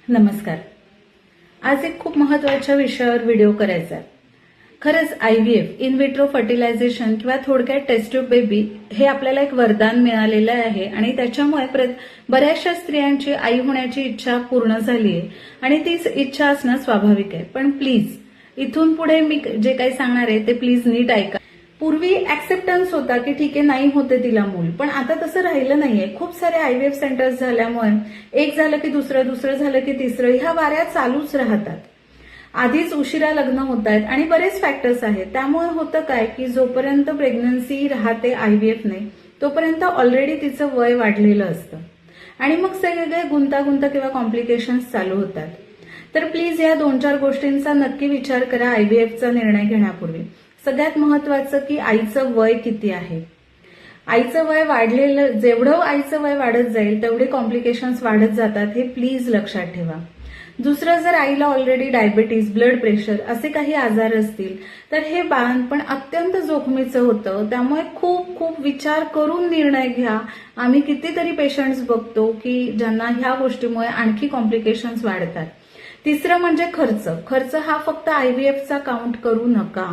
नमस्कार. आज एक खूप महत्त्वाच्या विषयावर व्हिडिओ करायचा आहे. खरंच IVF इन विट्रो फर्टिलायझेशन किंवा थोडक्यात टेस्ट ट्यूब बेबी हे आपल्याला एक वरदान मिळालेलं आहे आणि त्याच्यामुळे बऱ्याचशा स्त्रियांची आई होण्याची इच्छा पूर्ण झाली आहे आणि तीच इच्छा असणं स्वाभाविक आहे. पण प्लीज इथून पुढे मी जे काही सांगणार आहे ते प्लीज नीट ऐका. पूर्वी ऍक्सेप्टन्स होता की ठीक आहे नाही होते तिला मूल, पण आता तसं राहिलं नाहीये. खूप सारे IVF सेंटर्स झाल्यामुळे एक झालं की दुसरं, दुसरं झालं की तिसरं, ह्या वाऱ्या चालूच राहतात. आधीच उशिरा लग्न होत आहेत आणि बरेच फॅक्टर्स आहेत. त्यामुळे होतं काय की जोपर्यंत प्रेग्नन्सी राहते IVF ने तोपर्यंत ऑलरेडी तिचं वय वाढलेलं असतं आणि मग सगळे गुंतागुंत किंवा कॉम्प्लिकेशन्स चालू होतात. तर प्लीज या 2-4 गोष्टींचा नक्की विचार करा IVFचा निर्णय घेण्यापूर्वी. सगळ्यात महत्वाचं की आईचं वय किती आहे. आईचं वय वाढलेलं, जेवढं आईचं वय वाढत जाईल तेवढे कॉम्प्लिकेशन्स वाढत जातात, हे प्लीज लक्षात ठेवा. दुसरं, जर आईला ऑलरेडी डायबिटीज, ब्लड प्रेशर असे काही आजार असतील तर हे बाळंतपण अत्यंत जोखमीचं होतं. त्यामुळे खूप खूप विचार करून निर्णय घ्या. आम्ही कितीतरी पेशंट्स बघतो की ज्यांना ह्या गोष्टीमुळे आणखी कॉम्प्लिकेशन्स वाढतात. तिसरं म्हणजे खर्च हा फक्त IVFचा काउंट करू नका,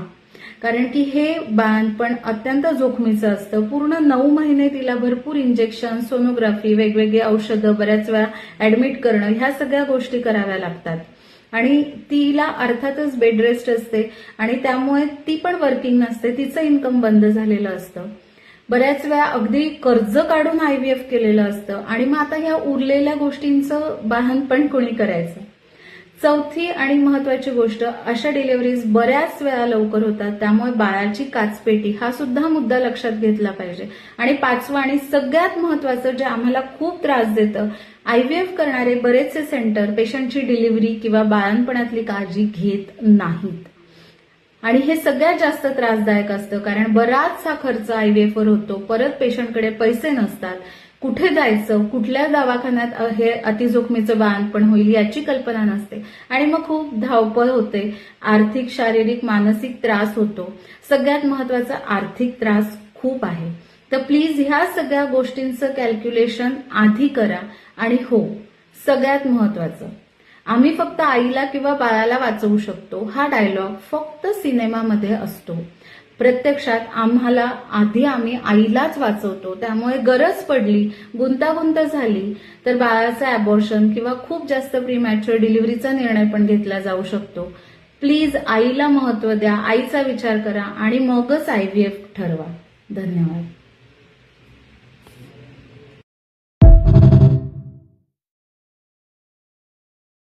कारण की हे बाळंतपण अत्यंत जोखमीचं असतं. पूर्ण 9 महिने तिला भरपूर इंजेक्शन, सोनोग्राफी, वेगवेगळी औषधं, बऱ्याच वेळा ऍडमिट करणं, ह्या सगळ्या गोष्टी कराव्या लागतात आणि तिला अर्थातच बेड रेस्ट असते आणि त्यामुळे ती पण वर्किंग नसते, तिचं इन्कम बंद झालेलं असतं. बऱ्याच वेळा अगदी कर्ज काढून IVF केलेलं असतं आणि मग आता ह्या उरलेल्या गोष्टींचं बाळंतपण कोणी करायचं. चौथी आणि महत्वाची गोष्ट, अशा डिलिव्हरीज बऱ्याच वेळा लवकर होतात, त्यामुळे बाळाची काचपेटी हा सुद्धा मुद्दा लक्षात घेतला पाहिजे. आणि 5वं आणि सगळ्यात महत्वाचं, जे आम्हाला खूप त्रास देतं, IVF करणारे बरेचसे सेंटर पेशंटची डिलिव्हरी किंवा बाळंतपणातली काळजी घेत नाहीत आणि हे सगळ्यात जास्त त्रासदायक असतं, कारण बराचसा खर्च IVF वर होतो. परत पेशंटकडे पैसे नसतात, कुठे जायचं, कुठल्या दवाखान्यात हे अतिजोखमीचं बाळंतपण होईल याची कल्पना नसते आणि मग खूप धावपळ होते. आर्थिक, शारीरिक, मानसिक त्रास होतो. सगळ्यात महत्वाचा, आर्थिक त्रास खूप आहे. तर प्लीज ह्या सगळ्या गोष्टींचं कॅल्क्युलेशन आधी करा. आणि हो, सगळ्यात महत्वाचं, आम्ही फक्त आईला किंवा बाळाला वाचवू शकतो हा डायलॉग फक्त सिनेमामध्ये असतो. प्रत्यक्षात आम्ही आईलाच वाचवतो. त्यामुळे गरज पडली, गुंतागुंत झाली तर बाळाचं अबॉर्शन किंवा खूप जास्त प्रीमॅच्युअर डिलिव्हरीचा निर्णय पण घेतला जाऊ शकतो. प्लीज आईला महत्व द्या, आईचा विचार करा आणि मगच IVF ठरवा. धन्यवाद.